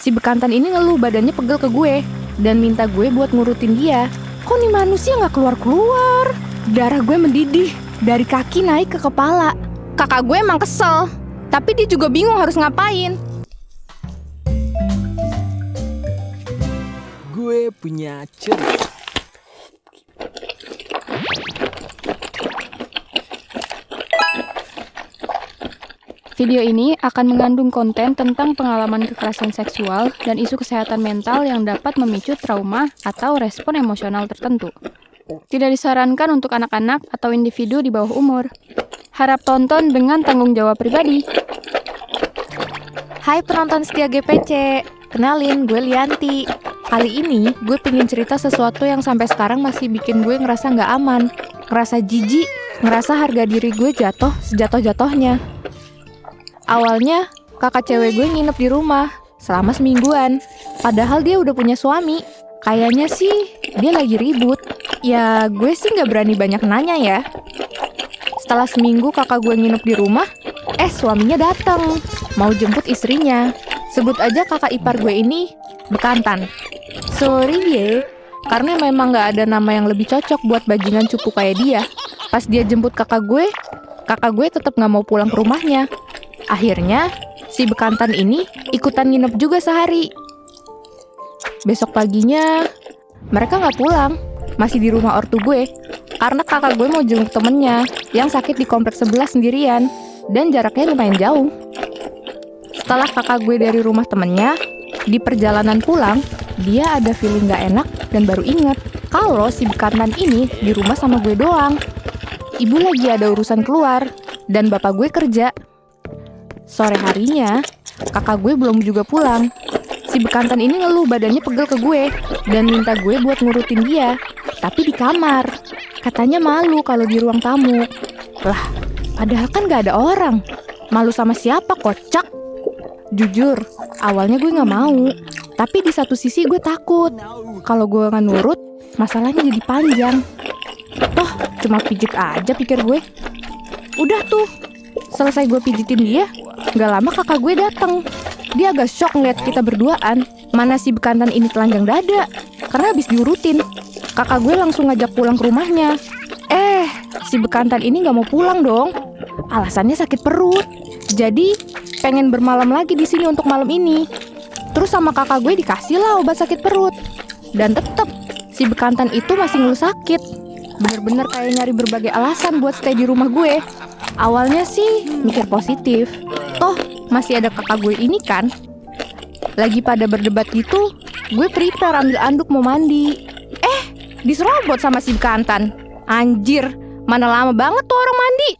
Si bekantan ini ngeluh badannya pegel ke gue dan minta gue buat ngurutin dia. Kok nih manusia nggak keluar-keluar? Darah gue mendidih dari kaki naik ke kepala. Kakak gue emang kesel, tapi dia juga bingung harus ngapain. Gue punya cerita. Video ini akan mengandung konten tentang pengalaman kekerasan seksual dan isu kesehatan mental yang dapat memicu trauma atau respon emosional tertentu. Tidak disarankan untuk anak-anak atau individu di bawah umur. Harap tonton dengan tanggung jawab pribadi. Hai penonton setia GPC, kenalin gue Lianti. Kali ini gue pengen cerita sesuatu yang sampai sekarang masih bikin gue ngerasa nggak aman, ngerasa jijik, ngerasa harga diri gue jatuh sejatuh-jatuhnya. Awalnya, kakak cewek gue nginep di rumah selama semingguan. Padahal dia udah punya suami. Kayaknya sih dia lagi ribut. Ya gue sih nggak berani banyak nanya ya. Setelah seminggu kakak gue nginep di rumah, suaminya datang mau jemput istrinya. Sebut aja kakak ipar gue ini bekantan. Sorry ya, karena memang nggak ada nama yang lebih cocok buat bajingan cupu kayak dia. Pas dia jemput kakak gue tetap nggak mau pulang ke rumahnya. Akhirnya, si bekantan ini ikutan nginep juga sehari. Besok paginya, mereka nggak pulang, masih di rumah ortu gue. Karena kakak gue mau jenguk temennya yang sakit di kompleks sebelah sendirian, dan jaraknya lumayan jauh. Setelah kakak gue dari rumah temennya, di perjalanan pulang, dia ada feeling nggak enak dan baru inget kalau si bekantan ini di rumah sama gue doang. Ibu lagi ada urusan keluar, dan bapak gue kerja. Sore harinya, kakak gue belum juga pulang. Si bekantan ini ngeluh badannya pegel ke gue dan minta gue buat ngurutin dia. Tapi di kamar. Katanya malu kalau di ruang tamu. Lah, padahal kan gak ada orang. Malu sama siapa, kocak? Jujur, awalnya gue gak mau. Tapi di satu sisi gue takut. Kalau gue gak nurut, masalahnya jadi panjang. Toh, cuma pijit aja pikir gue. Udah tuh, selesai gue pijitin dia, gak lama kakak gue datang. Dia agak shock ngeliat kita berduaan. Mana si bekantan ini telanjang dada, karena habis diurutin. Kakak gue langsung ngajak pulang ke rumahnya. Si bekantan ini gak mau pulang dong. Alasannya sakit perut. Jadi pengen bermalam lagi di sini untuk malam ini. Terus sama kakak gue dikasih lah obat sakit perut. Dan tetep si bekantan itu masih ngeluh sakit. Bener-bener kayak nyari berbagai alasan buat stay di rumah gue. Awalnya sih mikir positif. Toh masih ada kakak gue ini kan. Lagi pada berdebat gitu, gue prepare ambil anduk mau mandi. Diserobot sama si bekantan. Anjir, mana lama banget tuh orang mandi.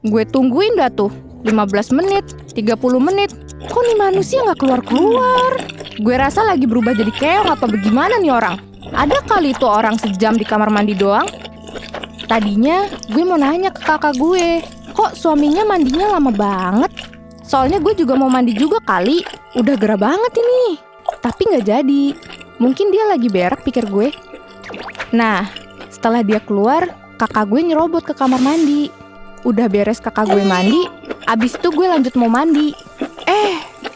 Gue tungguin dah tuh 15 menit, 30 menit. Kok nih manusia gak keluar-keluar? Gue rasa lagi berubah jadi keong apa bagaimana nih orang. Ada kali tuh orang sejam di kamar mandi doang. Tadinya gue mau nanya ke kakak gue, kok suaminya mandinya lama banget? Soalnya gue juga mau mandi juga kali. Udah gerah banget ini. Tapi gak jadi. Mungkin dia lagi berak pikir gue. Nah, setelah dia keluar, kakak gue nyerobot ke kamar mandi. Udah beres kakak gue mandi, abis itu gue lanjut mau mandi.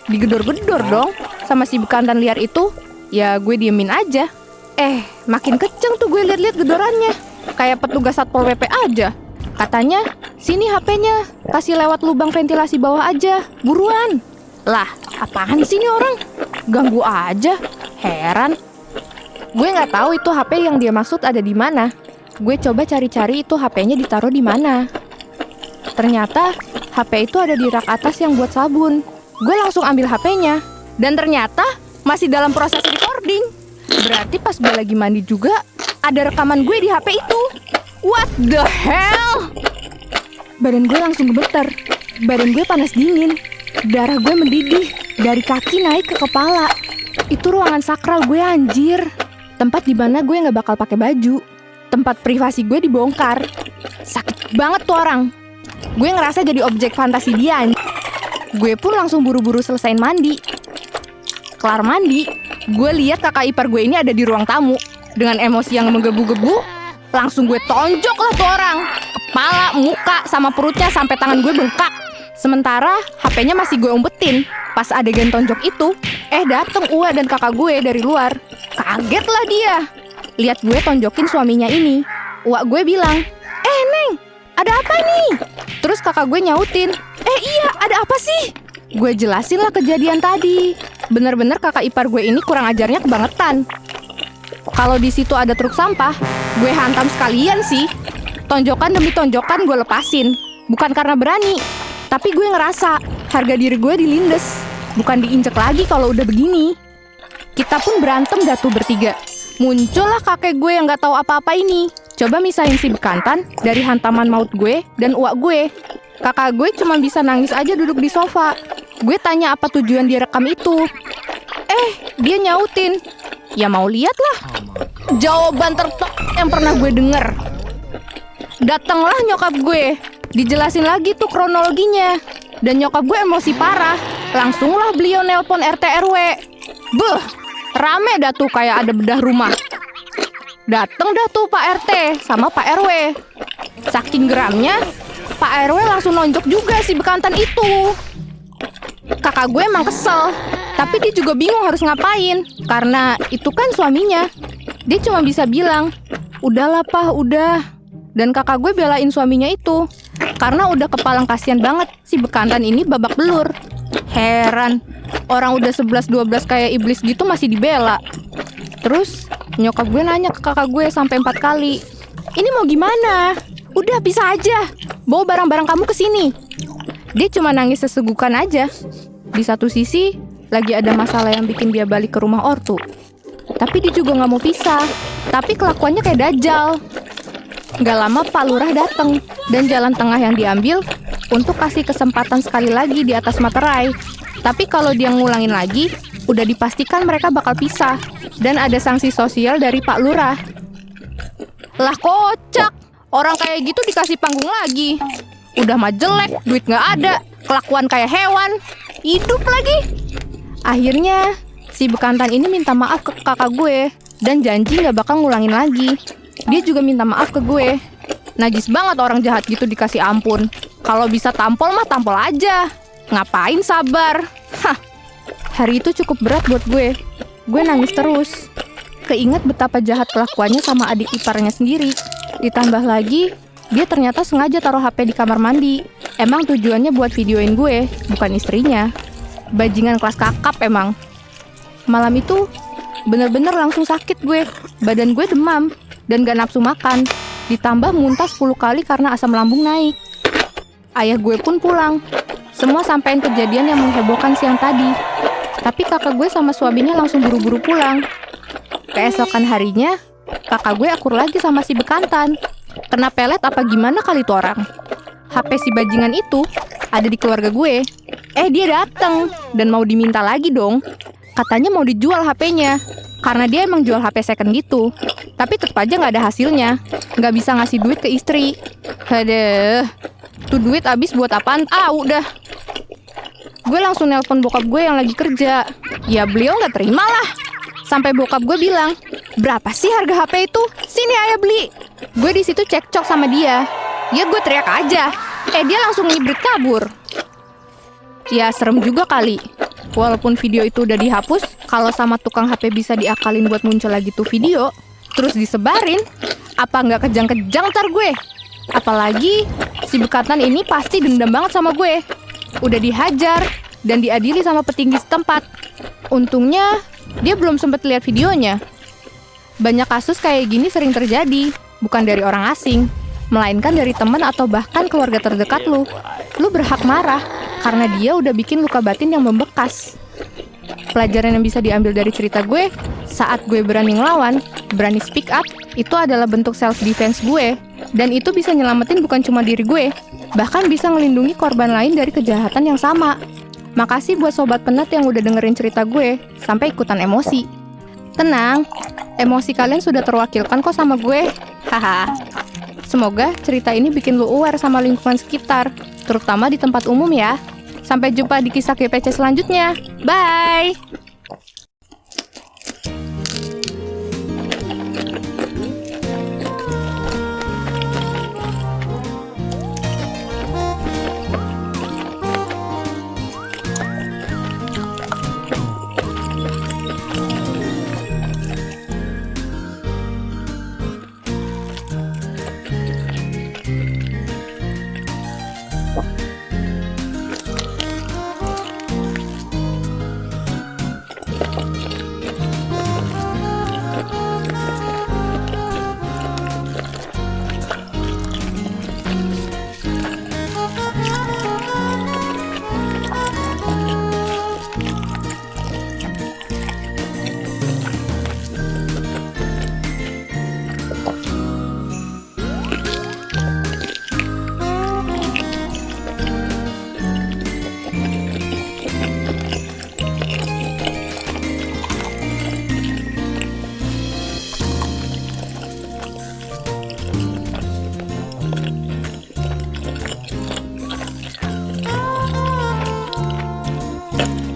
Digedor-gedor dong sama si bekantan liar itu. Ya gue diemin aja. Makin kenceng tuh gue liat-liat gedorannya. Kayak petugas Satpol PP aja. Katanya, sini HP-nya, kasih lewat lubang ventilasi bawah aja, buruan. Lah, apaan sih ini orang? Ganggu aja, heran. Gue nggak tahu itu HP yang dia maksud ada di mana. Gue coba cari-cari itu HP-nya ditaruh di mana. Ternyata HP itu ada di rak atas yang buat sabun. Gue langsung ambil HP-nya. Dan ternyata masih dalam proses recording. Berarti pas gue lagi mandi juga, ada rekaman gue di HP itu. What the hell? Badan gue langsung gemeter. Badan gue panas dingin. Darah gue mendidih dari kaki naik ke kepala. Itu ruangan sakral gue anjir. Tempat di mana gue nggak bakal pakai baju. Tempat privasi gue dibongkar. Sakit banget tuh orang. Gue ngerasa jadi objek fantasi dia. Gue pun langsung buru-buru selesain mandi. Kelar mandi, gue lihat kakak ipar gue ini ada di ruang tamu. Dengan emosi yang menggebu-gebu, langsung gue tonjok lah tuh orang. Kepala, muka, sama perutnya sampai tangan gue bengkak. Sementara HP-nya masih gue umpetin. Pas adegan tonjok itu, dateng Ua dan kakak gue dari luar. Kaget lah dia. Lihat gue tonjokin suaminya ini. Ua gue bilang, Neng, ada apa nih? Terus kakak gue nyautin, iya, ada apa sih? Gue jelasin lah kejadian tadi. Bener-bener kakak ipar gue ini kurang ajarnya kebangetan. Kalau di situ ada truk sampah, gue hantam sekalian sih. Tonjokan demi tonjokan gue lepasin. Bukan karena berani, tapi gue ngerasa harga diri gue dilindes. Bukan diinjek lagi kalau udah begini. Kita pun berantem dah tuh bertiga. Muncullah kakek gue yang gak tahu apa-apa ini. Coba misahin si bekantan dari hantaman maut gue dan uak gue. Kakak gue cuma bisa nangis aja duduk di sofa. Gue tanya apa tujuan dia rekam itu. Dia nyautin, ya mau lihat lah. Jawaban tertok yang pernah gue denger. Datanglah nyokap gue. Dijelasin lagi tuh kronologinya. Dan nyokap gue emosi parah. Langsunglah beliau nelpon RT RW. Beuh, rame dah tuh kayak ada bedah rumah. Dateng dah tuh Pak RT sama Pak RW. Saking geramnya, Pak RW langsung nonjok juga si bekantan itu. Kakak gue emang kesel, tapi dia juga bingung harus ngapain. Karena itu kan suaminya. Dia cuma bisa bilang, udahlah Pak, udah. Dan kakak gue belain suaminya itu. Karena udah kepalang kasihan banget si bekantan ini babak belur. Heran, orang udah 11-12 kayak iblis gitu masih dibela. Terus nyokap gue nanya ke kakak gue sampai 4 kali. Ini mau gimana? Udah bisa aja. Bawa barang-barang kamu ke sini. Dia cuma nangis sesegukan aja. Di satu sisi lagi ada masalah yang bikin dia balik ke rumah ortu. Tapi dia juga nggak mau pisah. Tapi kelakuannya kayak dajal. Gak lama Pak Lurah datang dan jalan tengah yang diambil untuk kasih kesempatan sekali lagi di atas materai. Tapi kalau dia ngulangin lagi, udah dipastikan mereka bakal pisah. Dan ada sanksi sosial dari Pak Lurah. Lah kocak, orang kayak gitu dikasih panggung lagi. Udah mah jelek, duit gak ada, kelakuan kayak hewan, hidup lagi. Akhirnya, si bekantan ini minta maaf ke kakak gue dan janji gak bakal ngulangin lagi. Dia juga minta maaf ke gue. Najis banget orang jahat gitu dikasih ampun. Kalau bisa tampol mah tampol aja. Ngapain sabar? Hari itu cukup berat buat gue. Gue nangis terus. Keinget betapa jahat kelakuannya sama adik iparnya sendiri. Ditambah lagi, dia ternyata sengaja taruh HP di kamar mandi. Emang tujuannya buat videoin gue, bukan istrinya. Bajingan kelas kakap emang. Malam itu, bener-bener langsung sakit gue. Badan gue demam dan gak nafsu makan. Ditambah muntah 10 kali karena asam lambung naik. Ayah gue pun pulang. Semua sampein kejadian yang menghebohkan siang tadi. Tapi kakak gue sama suaminya langsung buru-buru pulang. Keesokan harinya, kakak gue akur lagi sama si bekantan. Kena pelet apa gimana kali tuh orang. HP si bajingan itu ada di keluarga gue. Dia datang dan mau diminta lagi dong. Katanya mau dijual HP-nya. Karena dia emang jual HP second gitu. Tapi tetap aja gak ada hasilnya. Gak bisa ngasih duit ke istri. Aduh, tuh duit habis buat apaan? Udah. Gue langsung nelpon bokap gue yang lagi kerja. Ya beliau gak terima lah. Sampai bokap gue bilang, berapa sih harga HP itu? Sini ayah beli. Gue di situ cekcok sama dia. Ya gue teriak aja. Dia langsung ngibrit kabur. Ya serem juga kali. Walaupun video itu udah dihapus, kalau sama tukang HP bisa diakalin buat muncul lagi tuh video, terus disebarin, apa nggak kejang-kejang ntar gue? Apalagi si bekantan ini pasti dendam banget sama gue. Udah dihajar dan diadili sama petinggi setempat. Untungnya dia belum sempat lihat videonya. Banyak kasus kayak gini sering terjadi, bukan dari orang asing, melainkan dari teman atau bahkan keluarga terdekat lu. Lu berhak marah karena dia udah bikin luka batin yang membekas. Pelajaran yang bisa diambil dari cerita gue, saat gue berani ngelawan, berani speak up, itu adalah bentuk self-defense gue. Dan itu bisa nyelamatin bukan cuma diri gue, bahkan bisa ngelindungi korban lain dari kejahatan yang sama. Makasih buat sobat penat yang udah dengerin cerita gue, sampai ikutan emosi. Tenang, emosi kalian sudah terwakilkan kok sama gue. Haha. Semoga cerita ini bikin lu aware sama lingkungan sekitar, terutama di tempat umum ya. Sampai jumpa di kisah GPC selanjutnya. Bye! Bye.